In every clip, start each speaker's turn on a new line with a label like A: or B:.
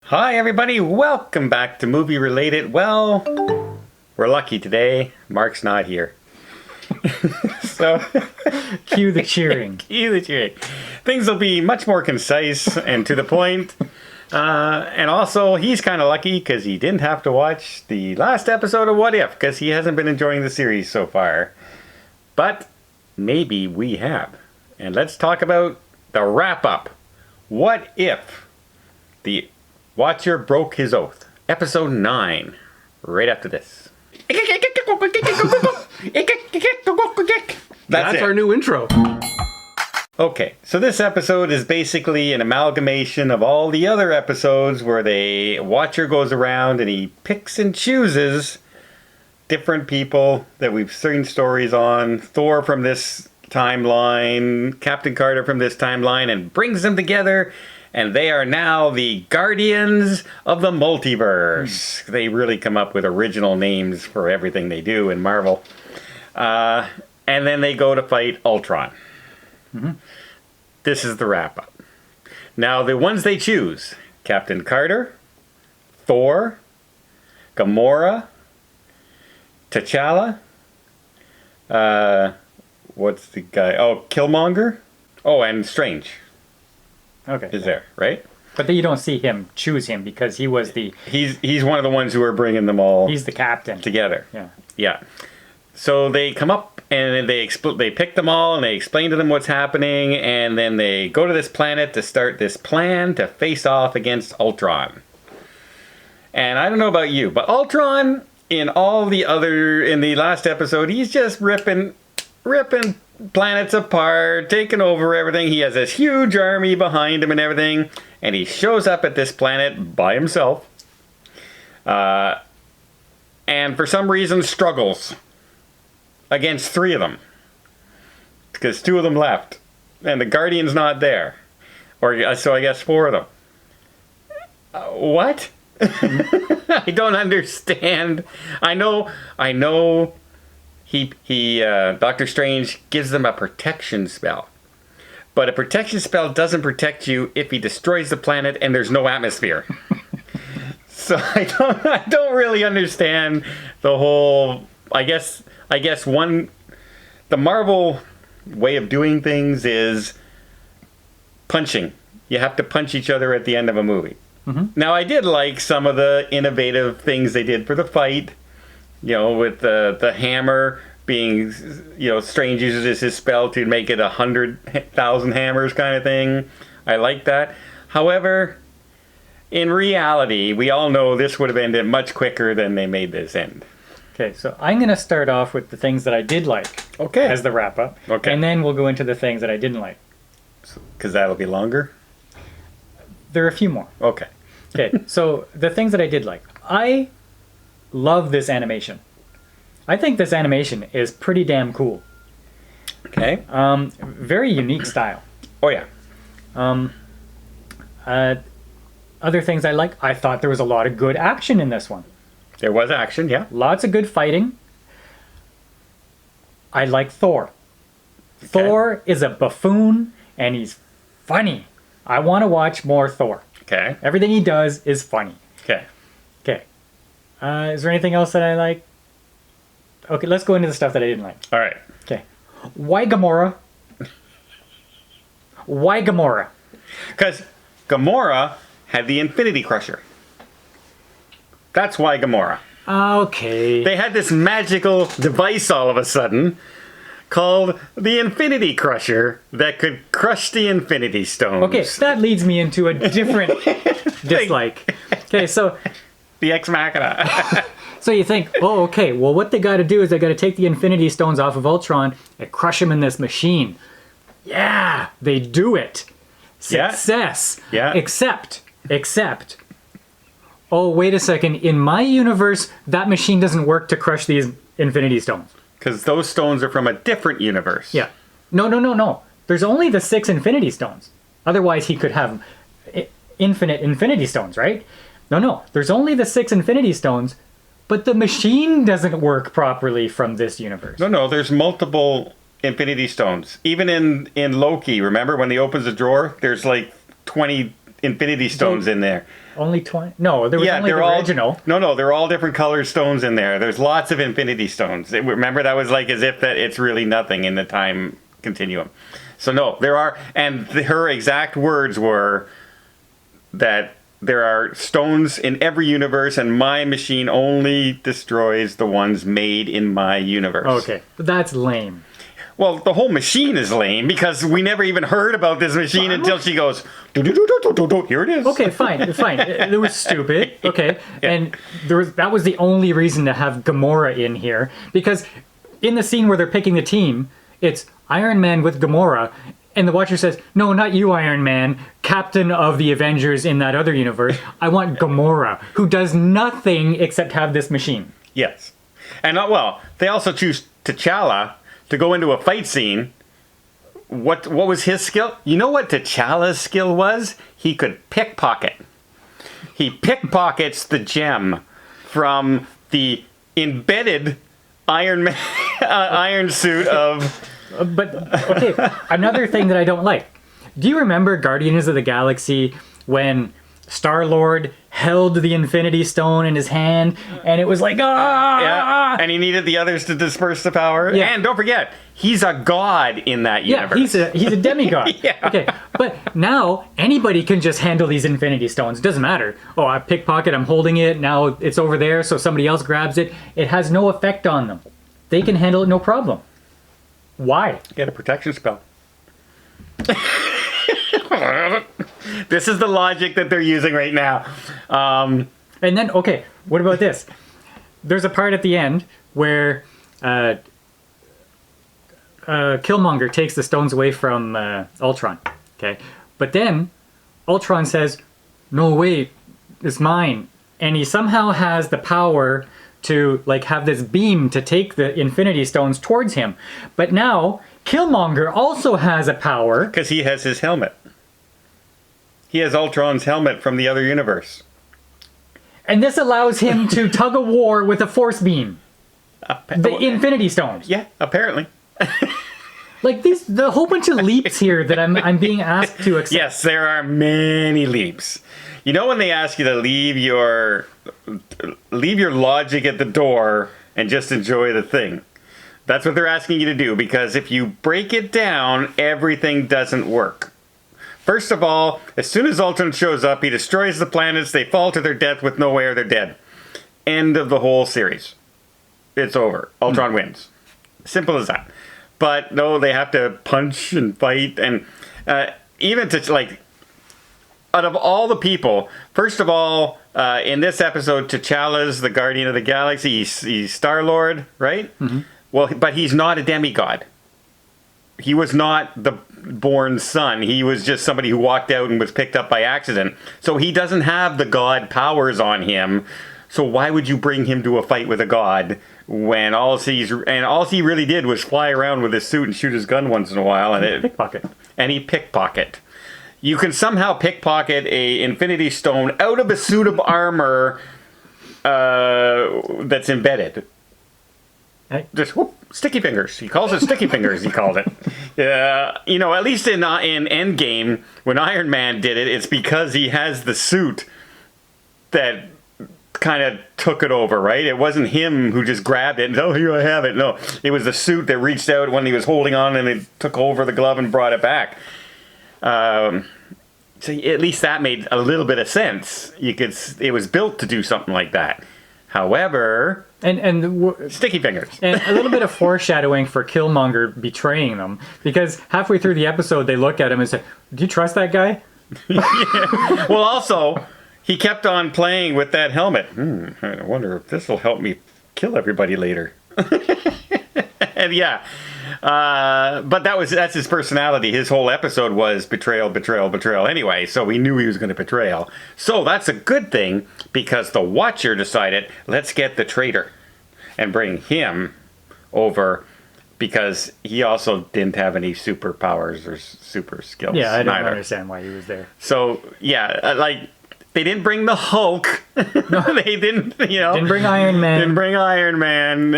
A: Hi everybody, welcome back to Movie Related. Well, we're lucky today. Mark's not here. So
B: Cue the cheering.
A: Cue the cheering. Things will be much more concise and to the point. And also, he's kind of lucky because he didn't have to watch the last episode of What If because he hasn't been enjoying the series so far. But maybe we have. And let's talk about the wrap-up. What If the Watcher broke his oath. Episode 9. Right after this.
C: That's our new intro.
A: Okay, so this episode is basically an amalgamation of all the other episodes where the Watcher goes around and he picks and chooses different people that we've seen stories on. Thor from this timeline, Captain Carter from this timeline, and brings them together. And they are now the Guardians of the Multiverse. They really come up with original names for everything they do in Marvel. And then they go to fight Ultron. Mm-hmm. This is the wrap-up. Now, the ones they choose. Captain Carter, Thor, Gamora, T'Challa, what's the guy? Oh, Killmonger. Oh, and Strange.
B: Okay.
A: Is there, right?
B: But then you don't see him choose him because he was the...
A: He's one of the ones who are bringing them all
B: He's the captain.
A: together.
B: Yeah.
A: Yeah. So they come up and they pick them all and they explain to them what's happening, and then they go to this planet to start this plan to face off against Ultron. And I don't know about you, but Ultron in the last episode, he's just ripping planets apart, taking over everything. He has this huge army behind him and everything, and he shows up at this planet by himself, and for some reason struggles against 3 of them because 2 of them left and the Guardian's not there, or so I guess 4 of them. What? I don't understand. I know He Doctor Strange gives them a protection spell. But a protection spell doesn't protect you if he destroys the planet and there's no atmosphere. So I don't really understand the whole, I guess the Marvel way of doing things is punching. You have to punch each other at the end of a movie. Mm-hmm. Now, I did like some of the innovative things they did for the fight. You know, with the hammer being, Strange uses his spell to make it 100,000 hammers kind of thing. I like that. However, in reality, we all know this would have ended much quicker than they made this end.
B: Okay, so I'm going to start off with the things that I did like as the wrap-up.
A: Okay.
B: And then we'll go into the things that I didn't like.
A: Because that'll be longer?
B: There are a few more.
A: Okay.
B: Okay, so the things that I did like. I love this animation. I think this animation is pretty damn cool.
A: Okay.
B: Very unique style.
A: Oh, yeah.
B: Other things I like, I thought there was a lot of good action in this one.
A: There was action, yeah.
B: Lots of good fighting. I like Thor. Okay. Thor is a buffoon, and he's funny. I want to watch more Thor.
A: Okay.
B: Everything he does is funny.
A: Okay.
B: Okay. Is there anything else that I like? Okay, let's go into the stuff that I didn't like.
A: All right.
B: Okay. Why Gamora? Why Gamora?
A: Because Gamora had the Infinity Crusher. That's why Gamora.
B: Okay.
A: They had this magical device all of a sudden called the Infinity Crusher that could crush the Infinity Stones.
B: Okay, that leads me into a different dislike. Okay, so...
A: The Ex Machina.
B: So you think, oh, okay, well, what they got to do is they got to take the Infinity Stones off of Ultron and crush him in this machine. Yeah, they do it. Success.
A: Yeah.
B: Except, oh, wait a second. In my universe, that machine doesn't work to crush these Infinity Stones.
A: Because those stones are from a different universe.
B: Yeah. No. There's only the 6 Infinity Stones. Otherwise, he could have infinite Infinity Stones, right? No. There's only the 6 Infinity Stones, but the machine doesn't work properly from this universe.
A: No, there's multiple Infinity Stones. Even in Loki, remember when he opens the drawer, there's like 20 Infinity Stones in there.
B: Only 20? No, there was only the original.
A: No, they're all different colored stones in there. There's lots of Infinity Stones. Remember, that was like as if that it's really nothing in the time continuum. So no, there are, and her exact words were that there are stones in every universe, and my machine only destroys the ones made in my universe.
B: Okay, that's lame.
A: Well, the whole machine is lame because we never even heard about this machine until she goes, "Do-do-do-do-do-do-do, here it is."
B: Okay, fine. It was stupid. Okay, and that was the only reason to have Gamora in here, because in the scene where they're picking the team, it's Iron Man with Gamora, and the Watcher says, "No, not you, Iron Man, Captain of the Avengers in that other universe. I want Gamora, who does nothing except have this machine."
A: Yes, and they also choose T'Challa to go into a fight scene. What was his skill? You know what T'Challa's skill was? He could pickpocket. He pickpockets the gem from the embedded Iron Man iron suit of.
B: But okay, another thing that I don't like. Do you remember Guardians of the Galaxy when Star-Lord held the Infinity Stone in his hand, and it was like, ah!
A: Yeah, and he needed the others to disperse the power.
B: Yeah.
A: And don't forget, he's a god in that universe.
B: Yeah, he's a demigod.
A: Yeah.
B: Okay, but now anybody can just handle these Infinity Stones. It doesn't matter. Oh, I pickpocket, I'm holding it, now it's over there, so somebody else grabs it. It has no effect on them. They can handle it no problem. Why?
A: Get a protection spell. This is the logic that they're using right now.
B: And then, okay, what about this? There's a part at the end where Killmonger takes the stones away from Ultron. Okay, but then Ultron says, "No, wait, it's mine," and he somehow has the power to like have this beam to take the Infinity Stones towards him. But now Killmonger also has a power
A: because he has his helmet. He has Ultron's helmet from the other universe.
B: And this allows him to tug a war with a force beam. The Infinity Stones.
A: Yeah, apparently.
B: Like the whole bunch of leaps here that I'm being asked to accept.
A: Yes, there are many leaps. You know when they ask you to leave your logic at the door and just enjoy the thing? That's what they're asking you to do, because if you break it down, everything doesn't work. First of all, as soon as Ultron shows up, he destroys the planets, they fall to their death with no air, they're dead. End of the whole series. It's over. Ultron wins. Simple as that. But no, they have to punch and fight, and even to, like, out of all the people, first of all, in this episode, T'Challa's the Guardian of the Galaxy, he's Star-Lord, right? Mm-hmm. Well, but he's not a demigod. He was not the born son. He was just somebody who walked out and was picked up by accident. So he doesn't have the god powers on him. So why would you bring him to a fight with a god when all he really did was fly around with his suit and shoot his gun once in a while and he pickpocket. You can somehow pickpocket a Infinity Stone out of a suit of armor that's embedded. Just whoop, sticky fingers. He calls it sticky fingers. He called it. At least in Endgame, when Iron Man did it, it's because he has the suit that kind of took it over, right? It wasn't him who just grabbed it and, oh, here I have it. No, it was the suit that reached out when he was holding on and it took over the glove and brought it back. So at least that made a little bit of sense. It was built to do something like that. However, sticky fingers. And
B: a little bit of foreshadowing for Killmonger betraying them, because halfway through the episode they look at him and say, "Do you trust that guy?"
A: Yeah. Well, also, he kept on playing with that helmet. I wonder if this will help me kill everybody later. And yeah. But that's his personality. His whole episode was betrayal, betrayal, betrayal anyway, so we knew he was going to betray. So that's a good thing, because the Watcher decided, let's get the traitor and bring him over, because he also didn't have any superpowers or super skills.
B: Yeah, I don't understand why he was there.
A: So, yeah, they didn't bring the Hulk. No, they didn't,
B: Didn't bring Iron Man.
A: Didn't bring Iron Man.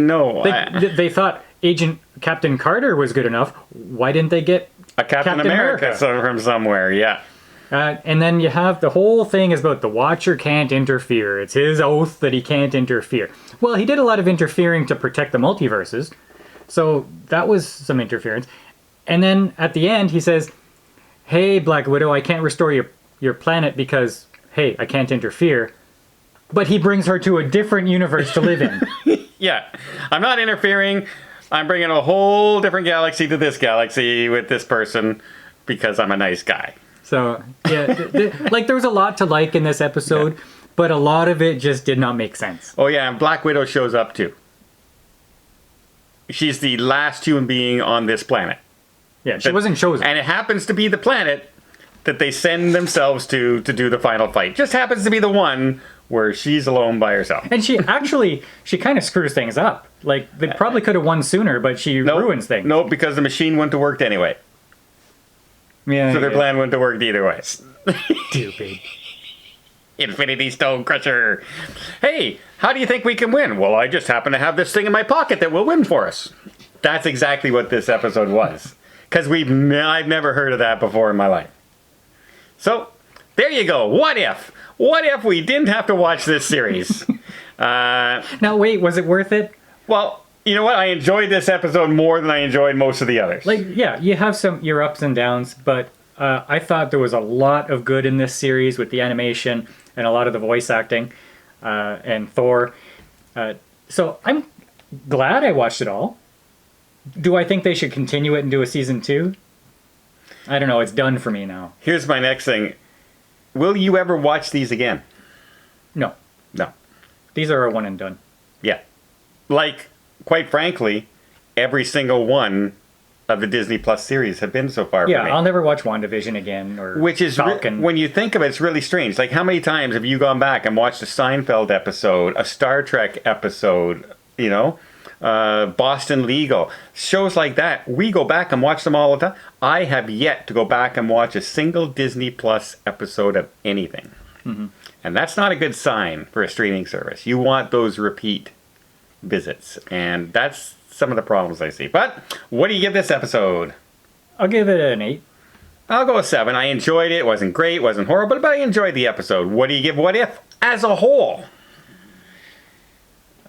A: No.
B: They thought Agent Captain Carter was good enough. Why didn't they get
A: a Captain America from somewhere? Yeah.
B: And then you have the whole thing is about the Watcher can't interfere. It's his oath that he can't interfere. Well, he did a lot of interfering to protect the multiverses. So that was some interference. And then at the end, he says, hey, Black Widow, I can't restore your planet because, hey, I can't interfere. But he brings her to a different universe to live in.
A: Yeah. I'm not interfering. I'm bringing a whole different galaxy to this galaxy with this person because I'm a nice guy.
B: So, yeah, like there was a lot to like in this episode, but a lot of it just did not make sense.
A: Oh, yeah, and Black Widow shows up too. She's the last human being on this planet.
B: Yeah, she wasn't chosen.
A: And it happens to be the planet that they send themselves to do the final fight. Just happens to be the one where she's alone by herself.
B: And she kind of screws things up. Like, they probably could have won sooner, but she ruins things.
A: Nope, because the machine wouldn't have worked anyway.
B: Yeah,
A: So their plan wouldn't have worked either way.
B: Stupid.
A: Infinity Stone Crusher. Hey, how do you think we can win? Well, I just happen to have this thing in my pocket that will win for us. That's exactly what this episode was. Because I've never heard of that before in my life. So, there you go. What if? What if we didn't have to watch this series?
B: Now, wait, was it worth it?
A: Well, you know what? I enjoyed this episode more than I enjoyed most of the others.
B: Like, yeah, you have your ups and downs, but I thought there was a lot of good in this series with the animation and a lot of the voice acting and Thor. So I'm glad I watched it all. Do I think they should continue it and do a season 2? I don't know. It's done for me now.
A: Here's my next thing. Will you ever watch these again?
B: No.
A: No.
B: These are a one and done.
A: Yeah. Like, quite frankly, every single one of the Disney Plus series have been so far for me.
B: Yeah, I'll never watch WandaVision again or
A: Which is,
B: Falcon.
A: when you think of it, it's really strange. Like, how many times have you gone back and watched a Seinfeld episode, a Star Trek episode, you know, Boston Legal, shows like that? We go back and watch them all the time. I have yet to go back and watch a single Disney Plus episode of anything.
B: Mm-hmm.
A: And that's not a good sign for a streaming service. You want those repeat visits. And that's some of the problems I see. But what do you give this episode?
B: I'll give it an 8.
A: I'll go with 7. I enjoyed it. It wasn't great. It wasn't horrible. But I enjoyed the episode. What do you give What If as a whole?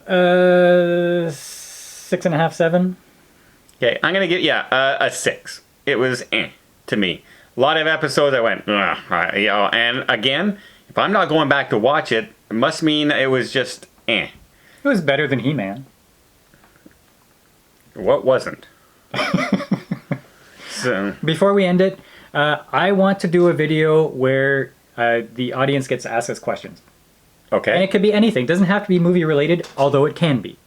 B: 6.5, 7.
A: Okay, I'm going to give, a 6. It was to me. A lot of episodes I went, and again, if I'm not going back to watch it, it must mean it was just
B: It was better than He-Man.
A: What wasn't? So,
B: Before we end it, I want to do a video where the audience gets to ask us questions. And
A: okay.
B: it could be anything. It doesn't have to be movie related, although it can be.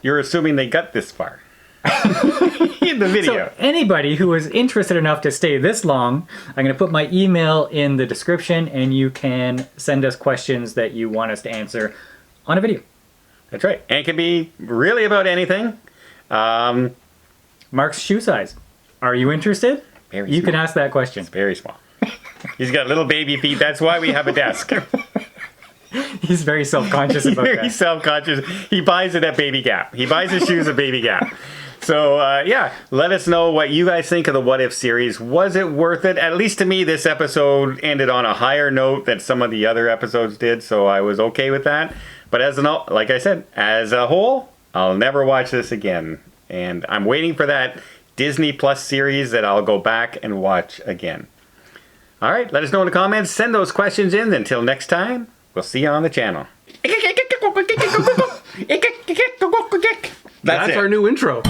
A: You're assuming they got this far in the video.
B: So anybody who is interested enough to stay this long, I'm going to put my email in the description and you can send us questions that you want us to answer on a video.
A: That's right. And it can be really about anything.
B: Mark's shoe size. Are you interested?
A: Very
B: You
A: small.
B: can ask that question.
A: It's very small. He's got little baby feet. That's why we have a desk.
B: He's very self-conscious about
A: Very
B: that.
A: self-conscious. He buys it at Baby Gap. He buys his shoes at Baby Gap. So, let us know what you guys think of the What If series. Was it worth it? At least to me, this episode ended on a higher note than some of the other episodes did, so I was okay with that. But like I said, as a whole, I'll never watch this again. And I'm waiting for that Disney Plus series that I'll go back and watch again. All right, let us know in the comments. Send those questions in. Until next time, we'll see you on the channel.
C: That's
A: it.
C: our new intro.